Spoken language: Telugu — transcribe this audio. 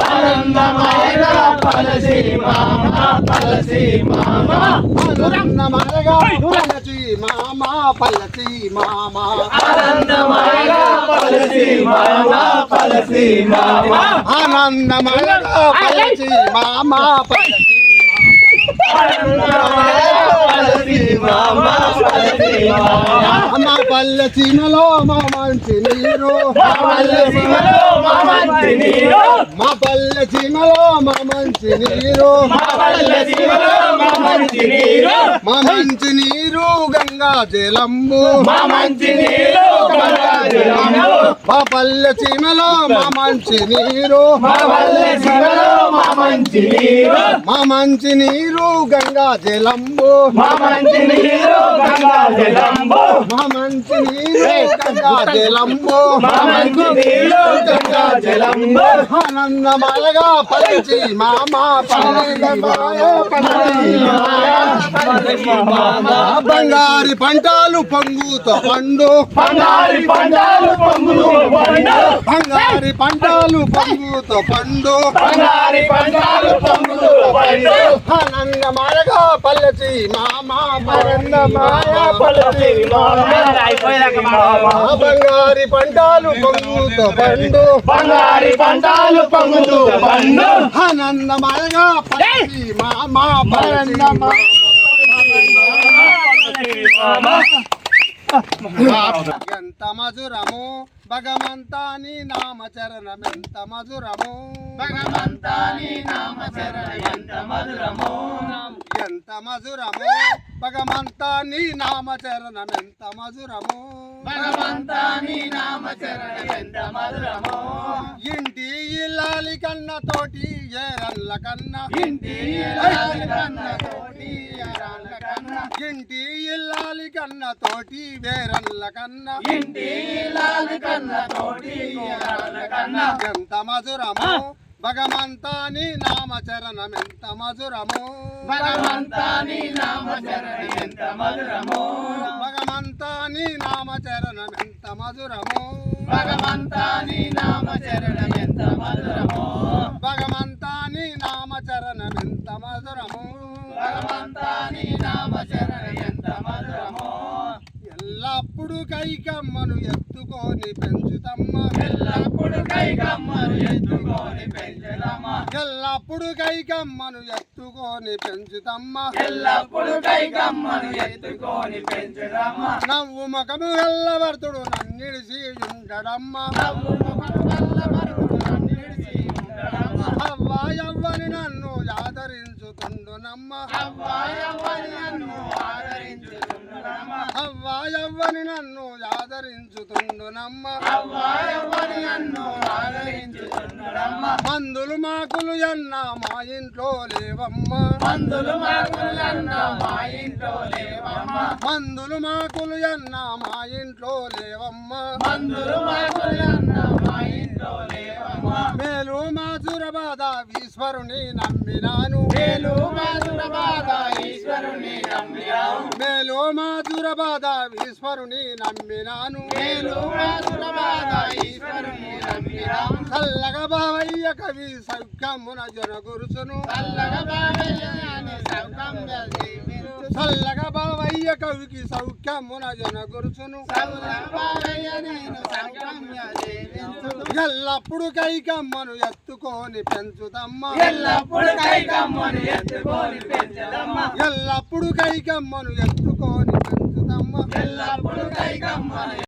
ఆనందమయగా పలసి మామ పలసి మామ ఆనందమయగా పలసి మామ పలసి మామ ఆనందమయగా పలసి మామ పలసి మామ ఆనందమయగా పలసి మామ పలసి మా పల్లె సీమలో మా మంచి నీరు మా పల్లె సీమలో మా మంచి నీరు మా పల్లె సీమలో మా మంచి నీరు మా పల్లె సీమలో మా మంచి నీరు మా మంచి నీరు గంగా జలంబు మా మంచి నీరు గంగా జలము మా పల్లె సీమలో మా మంచి నీరు మా పల్లె సీమలో మా మంచి నీరు మా మంచి నీరు గంగా జలంబు మా మంచి నీరు గంగా జలంబు మా మంచి నీరు గంగా జలంబు మా మంచి నీరు గంగా జలంబు ఆనందమయగా పలిచి మామ బంగారి పంటలు పొంగుతో పండు బంగారి పంటలు పొంగుతూ పండు బంగారి పంటలు పొంగుతో పండు బంగారి పంటలు పొంగుతూ పండు ఆనందమయగా పల్లెచి మామ ఆనందమయ పలసి మామ బంగారి పంటలు పొంగుతో పండు బంగారి పంటలు పొంగుతూ పండు ఆనందమయగా పల్లెచి మామ ఎంత మధురము భగవంతా నీ నామచరణం ఎంత మధురము భగవంతా నీ నామచరణం ఎంత మధురమో ఎంత మధురము భగవంతా నీ నామచరణం ఎంత మధురము భగవంతా నీ నామచరణం ఎంత మధురమో ఇంటి ఇల్లాలి కన్న తోటి ఏరల్ల కన్నా ఇంటి ఇల్లాలి కన్న తోటి ఏరల్ల కన్నా ఇంటి ఇల్లాలి కన్న తోటి వేరల్ల కన్నా ఇంటి ఇల్లాలి కన్న తోటి ఏరల్ల కన్నా ఎంత మధురము భగవంతా నీ నామచరణం ఎంత మధురము భగవంతా నీ నామచరణం ఎంత మధురమో భగవంతా నీ నామచరణం ఎంత మధురము భగవంతా నీ నామచరణం ఎంత మధురమో భగవంతా నీ నామచరణం ఎంత మధురము భగవంతా నీ నామచరణం ఎంత మధురమో ఎల్లప్పుడు కైకమ్మను ఎత్తుకొని పెంచుతమ్మ ఎల్లప్పుడు కైకమ్మను ఎత్తుకొని పెంచదమ్మ ఎల్లప్పుడు కైకమ్మను ఎత్తుకొని పెంచుతమ్మ ఎల్లప్పుడు కైకమ్మను ఎత్తుకొని పెంచదమ్మ నవ్వు ముఖము ఎల్లవర్తుడు నన్నిడిసి ఉండడమ్మ నవ్వు ముఖము గల్లబరుడు నన్నిడిచి ఉండడమ్మ అవ్వాయవ్వని నన్ను ఆదరించుతుండునమ్మ అవ్వాయవ్వని నన్ను ఆదరించుచుండునమ్మ అవ్వాయవ్వని నన్ను ఆదరించుతుండునమ్మ అవ్వాయవ్వని నన్ను ఆదరించుచుండునమ్మ మందులు మాకులు ఎన్న మా ఇంట్లో లేవమ్మ మందులు మాకులన్న మా ఇంట్లో లేవమ్మ మందులు మాకులు ఎన్న మా ఇంట్లో లేవమ్మ మందులు మాకులన్న మా ఇంట్లో లేవమ్మ మేలు మాసుర బాధ ఈశ్వరుని నమ్మినాను మేలు మాసుర బాధ ఈశ్వరుని నమ్మినాము మేలు మాసుర బాధ ఈశ్వరుని నమ్మినాను మేలు మాసుర బాధ ఈశ్వరుని నమ్మినాము చల్లగా బావయ్య కవి సౌఖ్యమున జనగురుసును చల్లగా బావయ్యని సౌఖ్యంగా జీవించు చల్లగా బావయ్య కవికి సౌఖ్యమున జనగురుసును చల్లగా బావయ్య నేను సౌఖ్యంగా జీవించు ఎల్లప్పుడు కైకమ్మను ఎత్తుకొని పెంచుతమ్మ ఎల్లప్పుడు కైకమ్మను ఎత్తుకొని పెంచదమ్మ ఎల్లప్పుడు కైకమ్మను ఎత్తుకొని పెంచుతమ్మ ఎల్లప్పుడు కైకమ్మను